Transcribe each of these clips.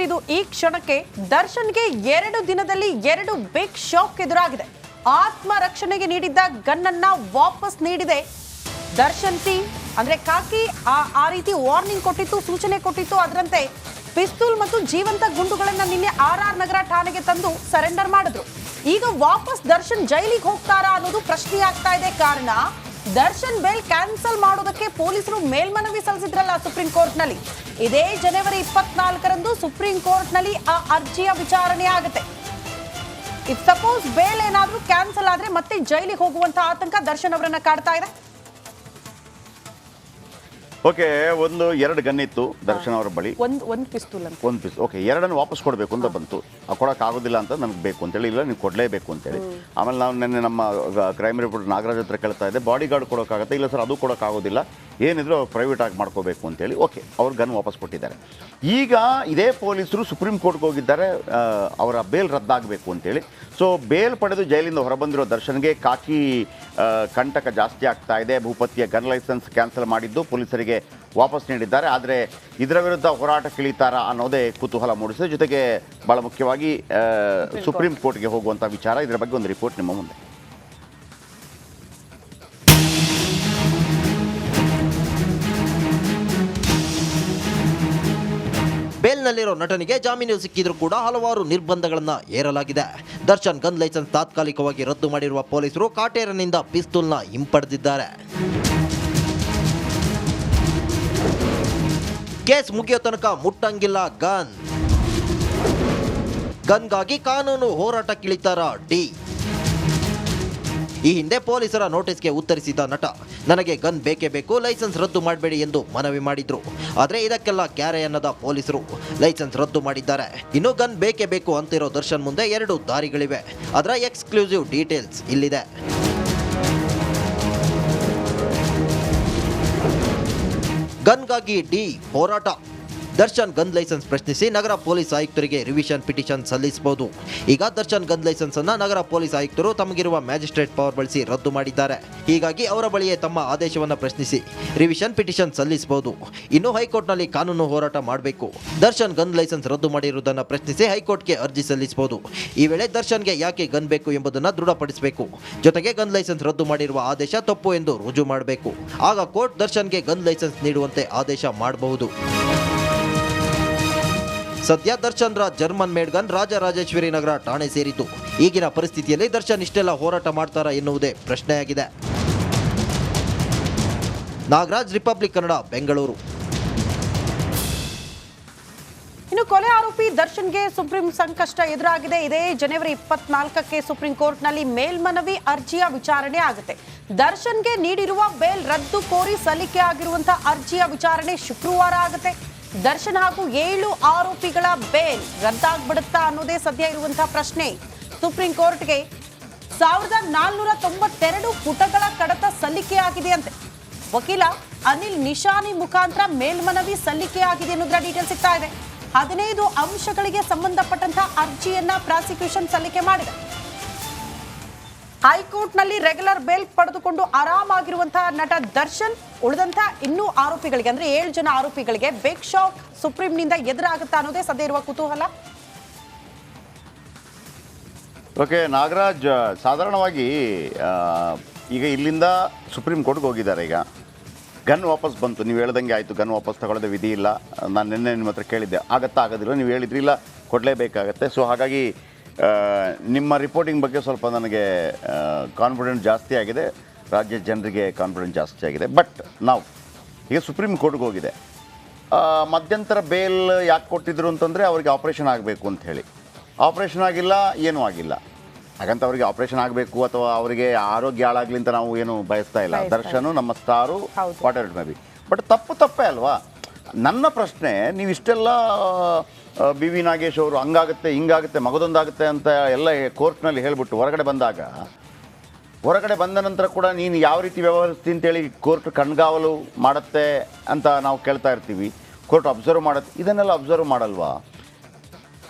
Update ಇದು ಈ ಕ್ಷಣಕ್ಕೆ. ದರ್ಶನ್ಗೆ 2 ದಿನದಲ್ಲಿ 2 ಬಿಗ್ ಶಾಕ್ ಎದುರಾಗಿದೆ. ಆತ್ಮರಕ್ಷಣೆಗೆ ನೀಡಿದ್ದ ಗನ್ ಅನ್ನ ವಾಪಸ್ ನೀಡಿದೆ ದರ್ಶನ್ ಟೀಮ್. ಅಂದ್ರೆ ಕಾಕಿ ಆ ರೀತಿ ವಾರ್ನಿಂಗ್ ಕೊಟ್ಟಿತ್ತು, ಸೂಚನೆ ಕೊಟ್ಟಿತ್ತು. ಅದರಂತೆ ಪಿಸ್ತೂಲ್ ಮತ್ತು ಜೀವಂತ ಗುಂಡುಗಳನ್ನ ನಿನ್ನೆ RR ನಗರ ಠಾಣೆಗೆ ತಂದು ಸರೆಂಡರ್ ಮಾಡಿದ್ರು. ಈಗ ವಾಪಸ್ ದರ್ಶನ್ ಜೈಲಿಗೆ ಹೋಗ್ತಾರಾ ಅನ್ನೋದು ಪ್ರಶ್ನೆ ಆಗ್ತಾ ಇದೆ. ಕಾರಣ ದರ್ಶನ್ ಬೇಲ್ ಕ್ಯಾನ್ಸಲ್ ಮಾಡೋದಕ್ಕೆ ಪೊಲೀಸರು ಮೇಲ್ಮನವಿ ಸಲ್ಲಿಸಿದ್ರಲ್ಲ ಸುಪ್ರೀಂ ಕೋರ್ಟ್ ನಲ್ಲಿ. ಇದೇ ಜನವರಿ 24ರಂದು ಸುಪ್ರೀಂ ಕೋರ್ಟ್ ನಲ್ಲಿ ಆ ಅರ್ಜಿಯ ವಿಚಾರಣೆ ಆಗುತ್ತೆ. ಇಫ್ ಸಪೋಸ್ ಬೇಲ್ ಏನಾದ್ರೂ ಕ್ಯಾನ್ಸಲ್ ಆದ್ರೆ ಮತ್ತೆ ಜೈಲಿಗೆ ಹೋಗುವಂತ ಆತಂಕ ದರ್ಶನ್ ಅವರನ್ನ ಕಾಡ್ತಾ ಇದೆ. ಓಕೆ, 2 ಗನ್ ಇತ್ತು ದರ್ಶನ್ ಅವರ ಬಳಿ, ಒಂದು ಪಿಸ್ತೂಲ್ ಅಂತ. ಒಂದು ಪಿಸ್. ಓಕೆ, 2 ವಾಪಸ್ ಕೊಡಬೇಕು ಅಂತ ಬಂತು. ಕೊಡೋಕ್ಕಾಗೋದಿಲ್ಲ ಅಂತ ನನಗೆ ಬೇಕು ಅಂತೇಳಿ, ಇಲ್ಲ ನೀವು ಕೊಡಲೇಬೇಕು ಅಂತೇಳಿ. ಆಮೇಲೆ ನಾವು ನಿನ್ನೆ ನಮ್ಮ ಕ್ರೈಮ್ ರಿಪೋರ್ಟ್ ನಾಗರಾಜ್ ಹತ್ರ ಕೇಳ್ತಾ ಇದ್ದೆ, ಬಾಡಿ ಗಾರ್ಡ್ ಕೊಡೋಕ್ಕಾಗತ್ತೆ? ಇಲ್ಲ ಸರ್, ಅದು ಕೊಡೋಕ್ಕಾಗೋದಿಲ್ಲ, ಏನಿದ್ರು ಪ್ರೈವೇಟ್ ಆಗಿ ಮಾಡ್ಕೋಬೇಕು ಅಂತೇಳಿ. ಓಕೆ, ಅವ್ರು ಗನ್ ವಾಪಸ್ ಕೊಟ್ಟಿದ್ದಾರೆ. ಈಗ ಇದೇ ಪೊಲೀಸರು ಸುಪ್ರೀಂ ಕೋರ್ಟ್ಗೆ ಹೋಗಿದ್ದಾರೆ ಅವರ ಬೇಲ್ ರದ್ದಾಗಬೇಕು ಅಂತೇಳಿ. ಸೊ ಬೇಲ್ ಪಡೆದು ಜೈಲಿಂದ ಹೊರಬಂದಿರೋ ದರ್ಶನ್ಗೆ ಕಾಕಿ ಕಂಟಕ ಜಾಸ್ತಿ ಆಗ್ತಾ ಇದೆ. ಭೂಪತಿಯ ಗನ್ ಲೈಸೆನ್ಸ್ ಕ್ಯಾನ್ಸಲ್ ಮಾಡಿದ್ದು ಪೊಲೀಸರಿಗೆ ವಾಪಸ್ ನೀಡಿದ್ದಾರೆ. ಆದರೆ ಇದರ ವಿರುದ್ಧ ಹೋರಾಟಕ್ಕಿಳಿತಾರಾ ಅನ್ನೋದೇ ಕುತೂಹಲ ಮೂಡಿಸಿದೆ. ಜೊತೆಗೆ ಭಾಳ ಮುಖ್ಯವಾಗಿ ಸುಪ್ರೀಂ ಕೋರ್ಟ್ಗೆ ಹೋಗುವಂಥ ವಿಚಾರ. ಇದರ ಬಗ್ಗೆ ಒಂದು ರಿಪೋರ್ಟ್ ನಿಮ್ಮ ಮುಂದೆ. ಬೇಲ್ನಲ್ಲಿರೋ ನಟನಿಗೆ ಜಾಮೀನು ಸಿಕ್ಕಿದ್ರೂ ಕೂಡ ಹಲವಾರು ನಿರ್ಬಂಧಗಳನ್ನು ಹೇರಲಾಗಿದೆ. ದರ್ಶನ್ ಗನ್ ಲೈಸೆನ್ಸ್ ತಾತ್ಕಾಲಿಕವಾಗಿ ರದ್ದು ಮಾಡಿರುವ ಪೊಲೀಸರು ಕಾಟೇರನಿಂದ ಪಿಸ್ತೂಲ್ನ ಹಿಂಪಡೆದಿದ್ದಾರೆ. ಕೇಸ್ ಮುಗಿಯೋ ತನಕ ಮುಟ್ಟಂಗಿಲ್ಲ ಗನ್ಗಾಗಿ ಕಾನೂನು ಹೋರಾಟಕ್ಕಿಳಿತಾರ ಡಿ. ಈ ಹಿಂದೆ ಪೊಲೀಸರ ನೋಟಿಸ್ಗೆ ಉತ್ತರಿಸಿದ ನಟ, ನನಗೆ ಗನ್ ಬೇಕೇ ಬೇಕು, ಲೈಸೆನ್ಸ್ ರದ್ದು ಮಾಡಬೇಡಿ ಎಂದು ಮನವಿ ಮಾಡಿದ್ರು. ಆದರೆ ಇದಕ್ಕೆಲ್ಲ ಕ್ಯಾರೆ ಅನ್ನದ ಪೊಲೀಸರು ಲೈಸೆನ್ಸ್ ರದ್ದು ಮಾಡಿದ್ದಾರೆ. ಇನ್ನು ಗನ್ ಬೇಕೇ ಬೇಕು ಅಂತಿರೋ ದರ್ಶನ್ ಮುಂದೆ 2 ದಾರಿಗಳಿವೆ. ಅದರ ಎಕ್ಸ್ಕ್ಲೂಸಿವ್ ಡೀಟೇಲ್ಸ್ ಇಲ್ಲಿದೆ. ಗನ್ಗಾಗಿ ಡಿ ಹೋರಾಟ. ದರ್ಶನ್ ಗನ್ ಲೈಸೆನ್ಸ್ ಪ್ರಶ್ನಿಸಿ ನಗರ ಪೊಲೀಸ್ ಆಯುಕ್ತರಿಗೆ ರಿವಿಷನ್ ಪಿಟಿಷನ್ ಸಲ್ಲಿಸಬಹುದು. ಈಗ ದರ್ಶನ್ ಗನ್ ಲೈಸೆನ್ಸ್ ಅನ್ನು ನಗರ ಪೊಲೀಸ್ ಆಯುಕ್ತರು ತಮಗಿರುವ ಮ್ಯಾಜಿಸ್ಟ್ರೇಟ್ ಪವರ್ ಬಳಸಿ ರದ್ದು ಮಾಡಿದ್ದಾರೆ. ಹೀಗಾಗಿ ಅವರ ಬಳಿಯೇ ತಮ್ಮ ಆದೇಶವನ್ನು ಪ್ರಶ್ನಿಸಿ ರಿವಿಷನ್ ಪಿಟಿಷನ್ ಸಲ್ಲಿಸಬಹುದು. ಇನ್ನು ಹೈಕೋರ್ಟ್ನಲ್ಲಿ ಕಾನೂನು ಹೋರಾಟ ಮಾಡಬೇಕು. ದರ್ಶನ್ ಗನ್ ಲೈಸೆನ್ಸ್ ರದ್ದು ಮಾಡಿರುವುದನ್ನು ಪ್ರಶ್ನಿಸಿ ಹೈಕೋರ್ಟ್ಗೆ ಅರ್ಜಿ ಸಲ್ಲಿಸಬಹುದು. ಈ ವೇಳೆ ದರ್ಶನ್ಗೆ ಯಾಕೆ ಗನ್ ಬೇಕು ಎಂಬುದನ್ನು ದೃಢಪಡಿಸಬೇಕು. ಜೊತೆಗೆ ಗನ್ ಲೈಸೆನ್ಸ್ ರದ್ದು ಮಾಡಿರುವ ಆದೇಶ ತಪ್ಪು ಎಂದು ರುಜು ಮಾಡಬೇಕು. ಆಗ ಕೋರ್ಟ್ ದರ್ಶನ್ಗೆ ಗನ್ ಲೈಸೆನ್ಸ್ ನೀಡುವಂತೆ ಆದೇಶ ಮಾಡಬಹುದು. ಸದ್ಯ ದರ್ಶನ್ ರ German made gun Rajarajeshwari Nagar ಠಾಣೆ ಸೇರಿದ್ದು. ಈಗಿನ ಪರಿಸ್ಥಿತಿಯಲ್ಲಿ ದರ್ಶನ್ ಇಷ್ಟೆಲ್ಲ ಹೋರಾಟ ಮಾಡ್ತಾರಾ ಎನ್ನುವುದೇ ಪ್ರಶ್ನೆಯಾಗಿದೆ. ನಾಗರಾಜ್, ರಿಪಬ್ಲಿಕ್ ಕನ್ನಡ, ಬೆಂಗಳೂರು. ಇನ್ನು ಕೊಲೆ ಆರೋಪಿ ದರ್ಶನ್ಗೆ ಸುಪ್ರೀಂ ಸಂಕಷ್ಟ ಎದುರಾಗಿದೆ. ಇದೇ ಜನವರಿ 24ಕ್ಕೆ ಸುಪ್ರೀಂ ಕೋರ್ಟ್ನಲ್ಲಿ ಮೇಲ್ಮನವಿ ಅರ್ಜಿಯ ವಿಚಾರಣೆ ಆಗುತ್ತೆ. ದರ್ಶನ್ಗೆ ನೀಡಿರುವ ಬೇಲ್ ರದ್ದು ಕೋರಿ ಸಲ್ಲಿಕೆ ಆಗಿರುವಂತಹ ಅರ್ಜಿಯ ವಿಚಾರಣೆ ಶುಕ್ರವಾರ ಆಗುತ್ತೆ. ದರ್ಶನ್ ಹಾಗೂ 7 ಆರೋಪಿಗಳ ಬೇಲ್ ರದ್ದಾಗ್ಬಿಡುತ್ತಾ ಅನ್ನೋದೇ ಸದ್ಯ ಇರುವಂತಹ ಪ್ರಶ್ನೆ. ಸುಪ್ರೀಂ ಕೋರ್ಟ್ಗೆ 1492 ಪುಟಗಳ ಕಡತ ಸಲ್ಲಿಕೆಯಾಗಿದೆ ಅಂತೆ. ವಕೀಲ ಅನಿಲ್ ನಿಶಾನಿ ಮುಖಾಂತರ ಮೇಲ್ಮನವಿ ಸಲ್ಲಿಕೆಯಾಗಿದೆ ಅನ್ನೋದ್ರ ಡೀಟೇಲ್ ಸಿಗ್ತಾ ಇದೆ. 15 ಅಂಶಗಳಿಗೆ ಸಂಬಂಧಪಟ್ಟಂತಹ ಅರ್ಜಿಯನ್ನ ಪ್ರಾಸಿಕ್ಯೂಷನ್ ಸಲ್ಲಿಕೆ ಮಾಡಿದೆ. ಹೈಕೋರ್ಟ್ ನಲ್ಲಿ ರೆಗ್ಯುಲರ್ ಬೇಲ್ ಪಡೆದುಕೊಂಡು ಆರಾಮಾಗಿರುವಂತಹ ನಟ ದರ್ಶನ್ ಉಳಿದಂತಹ ಇನ್ನೂ ಆರೋಪಿಗಳಿಗೆ ಅಂದ್ರೆ 7 ಜನ ಆರೋಪಿಗಳಿಗೆ ಬಿಗ್ ಶಾಕ್ ಸುಪ್ರೀಂನಿಂದ ಎದುರಾಗುತ್ತಾ ಅನ್ನೋದೇ ಸದ್ಯ ಇರುವ ಕುತೂಹಲ. ಓಕೆ ನಾಗರಾಜ್, ಸಾಧಾರಣವಾಗಿ ಈಗ ಇಲ್ಲಿಂದ ಸುಪ್ರೀಂ ಕೋರ್ಟ್ಗೆ ಹೋಗಿದ್ದಾರೆ. ಈಗ ಗನ್ ವಾಪಸ್ ಬಂತು, ನೀವು ಹೇಳ್ದಂಗೆ ಆಯಿತು, ಗನ್ ವಾಪಸ್ ತಗೊಳ್ಳೋದೇ ವಿಧಿ ಇಲ್ಲ. ನಾನು ನಿನ್ನೆ ನಿಮ್ಮ ಹತ್ರ ಕೇಳಿದ್ದೆ, ಆಗೋದಿಲ್ಲ, ನೀವು ಹೇಳಿದ್ರಿ ಇಲ್ಲ ಕೊಡಲೇಬೇಕಾಗತ್ತೆ. ಸೊ ಹಾಗಾಗಿ ನಿಮ್ಮ ರಿಪೋರ್ಟಿಂಗ್ ಬಗ್ಗೆ ಸ್ವಲ್ಪ ನನಗೆ ಕಾನ್ಫಿಡೆನ್ಸ್ ಜಾಸ್ತಿ ಆಗಿದೆ, ರಾಜ್ಯದ ಜನರಿಗೆ ಕಾನ್ಫಿಡೆನ್ಸ್ ಜಾಸ್ತಿ ಆಗಿದೆ. ಬಟ್ ನಾವು ಈಗ ಸುಪ್ರೀಂ ಕೋರ್ಟ್ಗೆ ಹೋಗಿದೆ, ಮಧ್ಯಂತರ ಬೇಲ್ ಯಾಕೆ ಕೊಟ್ಟಿದ್ರು ಅಂತಂದರೆ ಅವರಿಗೆ ಆಪ್ರೇಷನ್ ಆಗಬೇಕು ಅಂತ ಹೇಳಿ. ಆಪ್ರೇಷನ್ ಆಗಿಲ್ಲ, ಏನೂ ಆಗಿಲ್ಲ. ಹಾಗಂತ ಅವರಿಗೆ ಆಪ್ರೇಷನ್ ಆಗಬೇಕು ಅಥವಾ ಅವರಿಗೆ ಆರೋಗ್ಯ ಹಾಳಾಗಲಿ ಅಂತ ನಾವು ಏನು ಬಯಸ್ತಾ ಇಲ್ಲ. ದರ್ಶನು ನಮ್ಮ star, what ever it may be. But ತಪ್ಪೇ ಅಲ್ವಾ? ನನ್ನ ಪ್ರಶ್ನೆ, ನೀವು ಇಷ್ಟೆಲ್ಲ ಬಿ ವಿ ನಾಗೇಶ್ ಅವರು ಹಂಗಾಗುತ್ತೆ ಹಿಂಗಾಗುತ್ತೆ ಮಗದೊಂದಾಗುತ್ತೆ ಅಂತ ಎಲ್ಲ ಕೋರ್ಟ್ನಲ್ಲಿ ಹೇಳಿಬಿಟ್ಟು ಹೊರಗಡೆ ಬಂದ ನಂತರ ಕೂಡ ನೀನು ಯಾವ ರೀತಿ ವ್ಯವಹರಿಸ್ತೀನಿ ಅಂತೇಳಿ ಕೋರ್ಟ್ ಕಣ್ಗಾವಲು ಮಾಡುತ್ತೆ ಅಂತ ನಾವು ಕೇಳ್ತಾ ಇರ್ತೀವಿ. ಕೋರ್ಟ್ ಅಬ್ಸರ್ವ್ ಮಾಡುತ್ತೆ, ಇದನ್ನೆಲ್ಲ ಅಬ್ಸರ್ವ್ ಮಾಡಲ್ವಾ?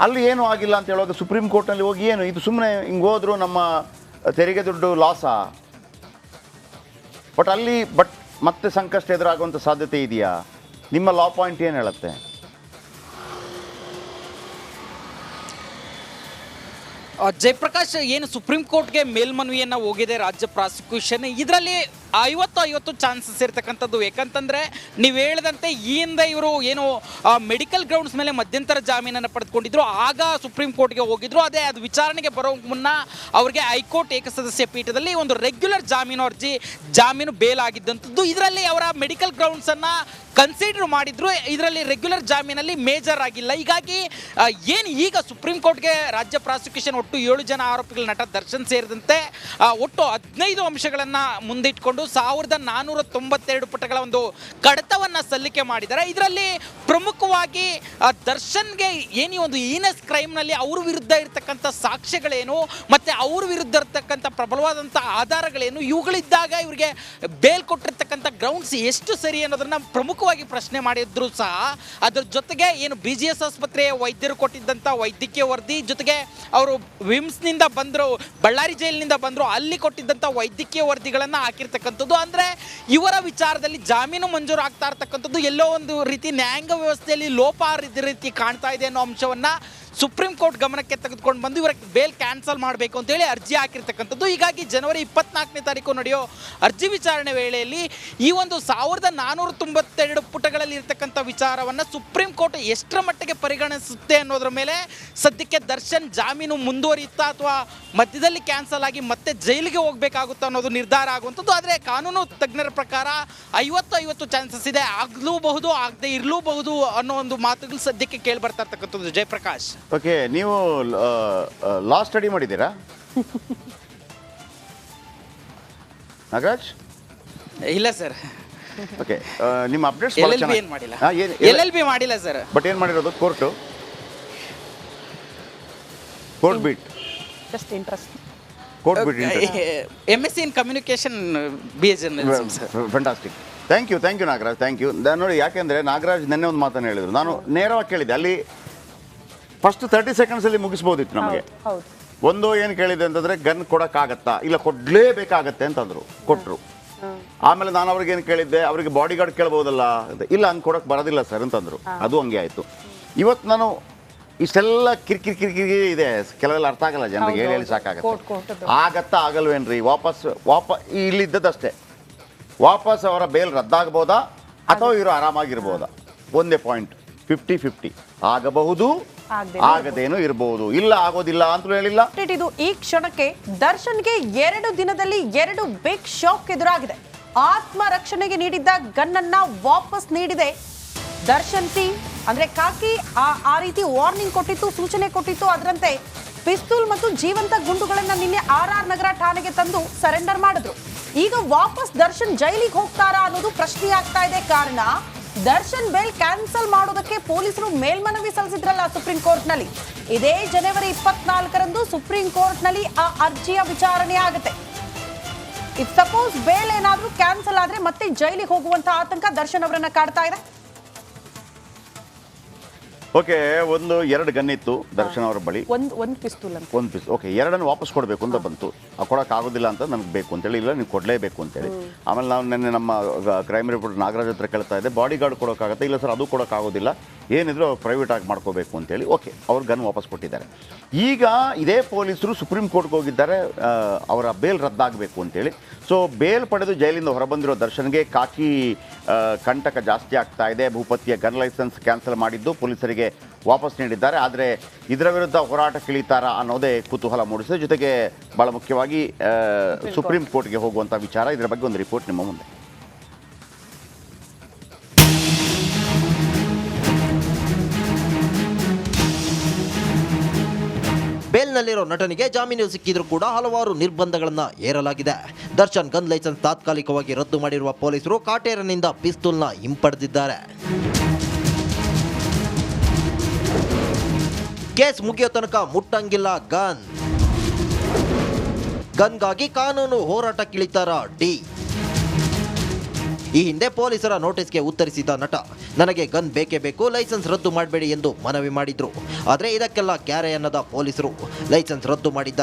ಅಲ್ಲಿ ಏನೂ ಆಗಿಲ್ಲ ಅಂತ ಹೇಳುವಾಗ ಸುಪ್ರೀಂ ಕೋರ್ಟ್ನಲ್ಲಿ ಹೋಗಿ ಏನು ಇದು ಸುಮ್ಮನೆ ಹಿಂಗೆ ಹೋದ್ರು ನಮ್ಮ ತೆರಿಗೆ ದುಡ್ಡು ಲಾಸಾ? ಬಟ್ ಮತ್ತೆ ಸಂಕಷ್ಟ ಎದುರಾಗುವಂಥ ಸಾಧ್ಯತೆ ಇದೆಯಾ? ನಿಮ್ಮ ಲಾ ಪಾಯಿಂಟ್ ಏನು ಹೇಳುತ್ತೆ? ಜಯಪ್ರಕಾಶ್, ಏನು ಸುಪ್ರೀಂ ಕೋರ್ಟ್ಗೆ ಮೇಲ್ಮನವಿಯನ್ನು ಹೋಗಿದೆ ರಾಜ್ಯ ಪ್ರಾಸಿಕ್ಯೂಷನ್, ಇದರಲ್ಲಿ 50-50 ಚಾನ್ಸಸ್ ಇರ್ತಕ್ಕಂಥದ್ದು. ಯಾಕಂತಂದರೆ ನೀವು ಹೇಳಿದಂತೆ ಈ ಹಿಂದೆ ಇವರು ಏನು ಮೆಡಿಕಲ್ ಗ್ರೌಂಡ್ಸ್ ಮೇಲೆ ಮಧ್ಯಂತರ ಜಾಮೀನನ್ನು ಪಡೆದುಕೊಂಡಿದ್ರು, ಆಗ ಸುಪ್ರೀಂ ಕೋರ್ಟ್ಗೆ ಹೋಗಿದ್ರು. ಅದು ವಿಚಾರಣೆಗೆ ಬರೋ ಮುನ್ನ ಅವರಿಗೆ ಹೈಕೋರ್ಟ್ ಏಕಸದಸ್ಯ ಪೀಠದಲ್ಲಿ ಒಂದು ರೆಗ್ಯುಲರ್ ಜಾಮೀನು ಬೇಲ್ ಆಗಿದ್ದಂಥದ್ದು. ಇದರಲ್ಲಿ ಅವರ ಮೆಡಿಕಲ್ ಗ್ರೌಂಡ್ಸನ್ನು ಕನ್ಸಿಡರ್ ಮಾಡಿದ್ರು, ಇದರಲ್ಲಿ ರೆಗ್ಯುಲರ್ ಜಾಮೀನಲ್ಲಿ ಮೇಜರ್ ಆಗಿಲ್ಲ. ಹೀಗಾಗಿ ಏನು ಈಗ ಸುಪ್ರೀಂ ಕೋರ್ಟ್ಗೆ ರಾಜ್ಯ ಪ್ರಾಸಿಕ್ಯೂಷನ್ ಒಟ್ಟು 7 ಜನ ಆರೋಪಿಗಳ ನಟ ದರ್ಶನ್ ಸೇರಿದಂತೆ ಒಟ್ಟು 15 ಅಂಶಗಳನ್ನು ಮುಂದಿಟ್ಕೊಂಡು 1492 ಪುಟಗಳ ಒಂದು ಕಡತವನ್ನು ಸಲ್ಲಿಕೆ ಮಾಡಿದ್ದಾರೆ. ಇದರಲ್ಲಿ ಪ್ರಮುಖವಾಗಿ ದರ್ಶನ್ಗೆ ಏನು ಒಂದು ಈನಸ್ ಕ್ರೈಮ್ನಲ್ಲಿ ಅವ್ರ ವಿರುದ್ಧ ಇರತಕ್ಕಂಥ ಸಾಕ್ಷ್ಯಗಳೇನು ಮತ್ತು ಅವ್ರ ವಿರುದ್ಧ ಇರತಕ್ಕಂಥ ಪ್ರಬಲವಾದಂಥ ಆಧಾರಗಳೇನು, ಇವುಗಳಿದ್ದಾಗ ಇವರಿಗೆ ಬೇಲ್ ಕೊಟ್ಟಿರ್ತಕ್ಕಂಥ ಗ್ರೌಂಡ್ಸ್ ಎಷ್ಟು ಸರಿ ಅನ್ನೋದನ್ನು ಪ್ರಮುಖವಾಗಿ ಪ್ರಶ್ನೆ ಮಾಡಿದ್ರು ಸಹ. ಅದರ ಜೊತೆಗೆ ಏನು BGS ಆಸ್ಪತ್ರೆಯ ವೈದ್ಯರು ಕೊಟ್ಟಿದ್ದಂಥ ವೈದ್ಯಕೀಯ ವರದಿ, ಜೊತೆಗೆ ಅವರು ವಿಮ್ಸ್ನಿಂದ ಬಂದರು, ಬಳ್ಳಾರಿ ಜೈಲಿನಿಂದ ಬಂದರು, ಅಲ್ಲಿ ಕೊಟ್ಟಿದ್ದಂಥ ವೈದ್ಯಕೀಯ ವರದಿಗಳನ್ನು ಹಾಕಿರ್ತಕ್ಕಂಥದ್ದು. ಅಂದರೆ ಇವರ ವಿಚಾರದಲ್ಲಿ ಜಾಮೀನು ಮಂಜೂರು ಆಗ್ತಾ ಇರ್ತಕ್ಕಂಥದ್ದು ಎಲ್ಲೋ ಒಂದು ರೀತಿ ನ್ಯಾಯಾಂಗ ವ್ಯವಸ್ಥೆಯಲ್ಲಿ ಲೋಪ ರೀತಿ ಕಾಣ್ತಾ ಇದೆ ಅನ್ನೋ ಅಂಶವನ್ನು ಸುಪ್ರೀಂ ಕೋರ್ಟ್ ಗಮನಕ್ಕೆ ತೆಗೆದುಕೊಂಡು ಬಂದು ಇವರ ಬೇಲ್ ಕ್ಯಾನ್ಸಲ್ ಮಾಡಬೇಕು ಅಂತೇಳಿ ಅರ್ಜಿ ಹಾಕಿರ್ತಕ್ಕಂಥದ್ದು. ಹೀಗಾಗಿ ಜನವರಿ 24ನೇ ತಾರೀಕು ನಡೆಯೋ ಅರ್ಜಿ ವಿಚಾರಣೆ ವೇಳೆಯಲ್ಲಿ ಈ ಒಂದು 1492 ಪುಟಗಳಲ್ಲಿ ಇರ್ತಕ್ಕಂಥ ವಿಚಾರವನ್ನು ಸುಪ್ರೀಂ ಕೋರ್ಟ್ ಎಷ್ಟರ ಮಟ್ಟಿಗೆ ಪರಿಗಣಿಸುತ್ತೆ ಅನ್ನೋದ್ರ ಮೇಲೆ ಸದ್ಯಕ್ಕೆ ದರ್ಶನ್ ಜಾಮೀನು ಮುಂದುವರಿಯುತ್ತಾ ಅಥವಾ ಮಧ್ಯದಲ್ಲಿ ಕ್ಯಾನ್ಸಲ್ ಆಗಿ ಮತ್ತೆ ಜೈಲಿಗೆ ಹೋಗಬೇಕಾಗುತ್ತಾ ಅನ್ನೋದು ನಿರ್ಧಾರ ಆಗುವಂಥದ್ದು. ಆದರೆ ಕಾನೂನು ತಜ್ಞರ ಪ್ರಕಾರ 50-50 ಚಾನ್ಸಸ್ ಇದೆ, ಆಗಲೂಬಹುದು ಆಗದೆ ಇರಲೂಬಹುದು ಅನ್ನೋ ಒಂದು ಮಾತುಗಳು ಸದ್ಯಕ್ಕೆ ಕೇಳಿ ಬರ್ತಾ ಇರ್ತಕ್ಕಂಥದ್ದು. ಜಯಪ್ರಕಾಶ್, ಓಕೆ, ನೀವು ಲಾ ಸ್ಟಡಿ ಮಾಡಿದ್ದೀರಾ ನಾಗರಾಜ್? ಇಲ್ಲ ಸರ್. ಓಕೆ, ನಿಮ್ಮ ಅಪ್ಡೇಟ್ಸ್ LLB ಏನು ಮಾಡಿಲ್ಲ. LLB ಮಾಡಿಲ್ಲ ಸರ್. ಬಟ್ ಏನು ಮಾಡಿರೋದು? Court beat just interest. Court beat MSc in communication, BA journalism sir. Fantastic. Thank you Nagaraj, thank you. ನೋಡಿ, ಯಾಕೆಂದರೆ ನಾಗರಾಜ್ ನೆನ್ನೆ ಒಂದು ಮಾತನ್ನು ಹೇಳಿದರು, ನಾನು ನೇರವಾಗಿ ಕೇಳಿದ್ದೆ. ಅಲ್ಲಿ ಫಸ್ಟ್ 30 ಸೆಕೆಂಡ್ಸಲ್ಲಿ ಮುಗಿಸ್ಬೋದಿತ್ತು ನಮಗೆ. ಒಂದು ಏನು ಕೇಳಿದೆ ಅಂತಂದರೆ, ಗನ್ ಕೊಡೋಕ್ಕಾಗತ್ತಾ? ಇಲ್ಲ, ಕೊಡಲೇಬೇಕಾಗತ್ತೆ ಅಂತಂದರು, ಕೊಟ್ಟರು. ಆಮೇಲೆ ನಾನು ಅವ್ರಿಗೇನು ಕೇಳಿದ್ದೆ, ಅವರಿಗೆ ಬಾಡಿ ಗಾರ್ಡ್ ಕೇಳ್ಬೋದಲ್ಲ? ಇಲ್ಲ, ಹಂಗೆ ಕೊಡೋಕ್ಕೆ ಬರೋದಿಲ್ಲ ಸರ್ ಅಂತಂದರು. ಅದು ಹಂಗೆ ಆಯಿತು. ಇವತ್ತು ನಾನು ಇಷ್ಟೆಲ್ಲ ಕಿರಿಕಿರಿ ಇದೆ, ಕೆಲವೆಲ್ಲ ಅರ್ಥ ಆಗಲ್ಲ ಜನರಿಗೆ, ಹೇಳಿ ಸಾಕಾಗತ್ತೆ. ಆಗತ್ತಾ ಆಗಲ್ವೇನ್ರಿ? ಇಲ್ಲಿದ್ದದಷ್ಟೇ, ವಾಪಸ್ ಅವರ ಬೇಲ್ ರದ್ದಾಗಬಹುದಾ ಅಥವಾ ಇವರು ಆರಾಮಾಗಿರ್ಬೋದಾ? ಒಂದೇ ಪಾಯಿಂಟ್, 50-50 ಆಗಬಹುದು, ಆಗದೇನು ಇರಬಹುದು, ಇಲ್ಲ ಆಗೋದಿಲ್ಲ ಅಂತಲೂ ಹೇಳಿಲ್ಲ. ಇದು ಈ ಕ್ಷಣಕ್ಕೆ ದರ್ಶನ್ಗೆ 2 ದಿನದಲ್ಲಿ 2 ಬಿಗ್ ಶಾಕ್ ಎದುರಾಗಿದೆ. ಆತ್ಮರಕ್ಷಣೆಗೆ ನೀಡಿದ್ದ ಗನ್ನನ್ನ ವಾಪಸ್ ನೀಡಿದೆ ದರ್ಶನ್ ಟೀಮ್. ಅಂದ್ರೆ ಕಾಕಿ ಆ ರೀತಿ ವಾರ್ನಿಂಗ್ ಕೊಟ್ಟಿತ್ತು, ಸೂಚನೆ ಕೊಟ್ಟಿತ್ತು. ಅದರಂತೆ ಪಿಸ್ತೂಲ್ ಮತ್ತು ಜೀವಂತ ಗುಂಡುಗಳನ್ನ ನಿನ್ನೆ RR ನಗರ ಠಾಣೆಗೆ ತಂದು ಸರೆಂಡರ್ ಮಾಡಿದ್ರು. ಈಗ ವಾಪಸ್ ದರ್ಶನ್ ಜೈಲಿಗೆ ಹೋಗ್ತಾರಾ ಅನ್ನೋದು ಪ್ರಶ್ನೆ ಆಗ್ತಾ ಇದೆ. ಕಾರಣ, ದರ್ಶನ್ ಬೇಲ್ ಕ್ಯಾನ್ಸಲ್ ಮಾಡೋದಕ್ಕೆ ಪೊಲೀಸರು ಮೇಲ್ಮನವಿ ಸಲ್ಲಿಸಿದ್ರಲ್ಲ ಸುಪ್ರೀಂ ಕೋರ್ಟ್ ನಲ್ಲಿ. ಇದೇ ಜನವರಿ 24ರಂದು ಸುಪ್ರೀಂ ಕೋರ್ಟ್ ನಲ್ಲಿ ಆ ಅರ್ಜಿಯ ವಿಚಾರಣೆ ಆಗುತ್ತೆ. ಇಫ್ ಸಪೋಸ್ ಬೇಲ್ ಏನಾದ್ರೂ ಕ್ಯಾನ್ಸಲ್ ಆದ್ರೆ ಮತ್ತೆ ಜೈಲಿಗೆ ಹೋಗುವಂತ ಆತಂಕ ದರ್ಶನ್ ಅವರನ್ನ ಕಾಡ್ತಾ ಇದೆ. ಓಕೆ, 2 ಗನ್ ಇತ್ತು ದರ್ಶನ್ ಅವರ ಬಳಿ, ಒಂದು ಪಿಸ್ತೂಲ್ ಅಂತ. ಒಂದು ಪಿಸ್. ಓಕೆ, 2 ವಾಪಸ್ ಕೊಡಬೇಕು ಅಂತ ಬಂತು. ಕೊಡೋಕ್ಕಾಗೋದಿಲ್ಲ ಅಂತ ನನಗೆ ಬೇಕು ಅಂತೇಳಿ, ಇಲ್ಲ ನೀವು ಕೊಡಲೇಬೇಕು ಅಂತೇಳಿ. ಆಮೇಲೆ ನಾವು ನಿನ್ನೆ ನಮ್ಮ ಕ್ರೈಮ್ ರಿಪೋರ್ಟರ್ ನಾಗರಾಜ್ ಹತ್ರ ಕೇಳ್ತಾ ಇದ್ದೆ, ಬಾಡಿ ಗಾರ್ಡ್ ಕೊಡೋಕ್ಕಾಗತ್ತೆ? ಇಲ್ಲ ಸರ್, ಅದು ಕೊಡೋಕ್ಕಾಗೋದಿಲ್ಲ, ಏನಿದ್ರು ಪ್ರೈವೇಟ್ ಆಗಿ ಮಾಡ್ಕೋಬೇಕು ಅಂತೇಳಿ. ಓಕೆ, ಅವ್ರು ಗನ್ ವಾಪಸ್ ಕೊಟ್ಟಿದ್ದಾರೆ. ಈಗ ಇದೇ ಪೊಲೀಸರು ಸುಪ್ರೀಂ ಕೋರ್ಟ್ಗೆ ಹೋಗಿದ್ದಾರೆ ಅವರ ಬೇಲ್ ರದ್ದಾಗಬೇಕು ಅಂತೇಳಿ. ಸೊ ಬೇಲ್ ಪಡೆದು ಜೈಲಿಂದ ಹೊರಬಂದಿರೋ ದರ್ಶನ್ಗೆ ಕಾಕಿ ಕಂಟಕ ಜಾಸ್ತಿ ಆಗ್ತಾ ಇದೆ. ಭೂಪತಿಯ ಗನ್ ಲೈಸೆನ್ಸ್ ಕ್ಯಾನ್ಸಲ್ ಮಾಡಿದ್ದು ಪೊಲೀಸರಿಗೆ ವಾಪಸ್ ನೀಡಿದ್ದಾರೆ. ಆದರೆ ಇದರ ವಿರುದ್ಧ ಹೋರಾಟಕ್ಕಿಳಿತಾರಾ ಅನ್ನೋದೇ ಕುತೂಹಲ ಮೂಡಿಸಿದೆ. ಜೊತೆಗೆ ಭಾಳ ಮುಖ್ಯವಾಗಿ ಸುಪ್ರೀಂ ಕೋರ್ಟ್ಗೆ ಹೋಗುವಂಥ ವಿಚಾರ. ಇದರ ಬಗ್ಗೆ ಒಂದು ರಿಪೋರ್ಟ್ ನಿಮ್ಮ ಮುಂದೆ. ಬೇಲ್ನಲ್ಲಿರೋ ನಟನಿಗೆ ಜಾಮೀನು ಸಿಕ್ಕಿದ್ರೂ ಕೂಡ ಹಲವಾರು ನಿರ್ಬಂಧಗಳನ್ನು ಹೇರಲಾಗಿದೆ. ದರ್ಶನ್ ಗನ್ ಲೈಸೆನ್ಸ್ ತಾತ್ಕಾಲಿಕವಾಗಿ ರದ್ದು ಮಾಡಿರುವ ಪೊಲೀಸರು ಕಾಟೇರನಿಂದ ಪಿಸ್ತೂಲ್ನ ಹಿಂಪಡೆದಿದ್ದಾರೆ. ಕೇಸ್ ಮುಗಿಯೋ ತನಕ ಮುಟ್ಟಂಗಿಲ್ಲ ಗನ್ಗಾಗಿ ಕಾನೂನು ಹೋರಾಟಕ್ಕಿಳಿತಾರ ಡಿ. ಈ ಹಿಂದೆ ಪೊಲೀಸರ ನೋಟಿಸ್ಗೆ ಉತ್ತರಿಸಿದ ನಟ, ನನಗೆ ಗನ್ ಬೇಕೇ ಬೇಕು, ಲೈಸೆನ್ಸ್ ರದ್ದು ಮಾಡಬೇಡಿ ಎಂದು ಮನವಿ ಮಾಡಿದ್ರು. ಆದರೆ ಇದಕ್ಕೆಲ್ಲ ಕ್ಯಾರೆ ಅನ್ನದ ಪೊಲೀಸರು ಲೈಸೆನ್ಸ್ ರದ್ದು ಮಾಡಿದ್ದಾರೆ.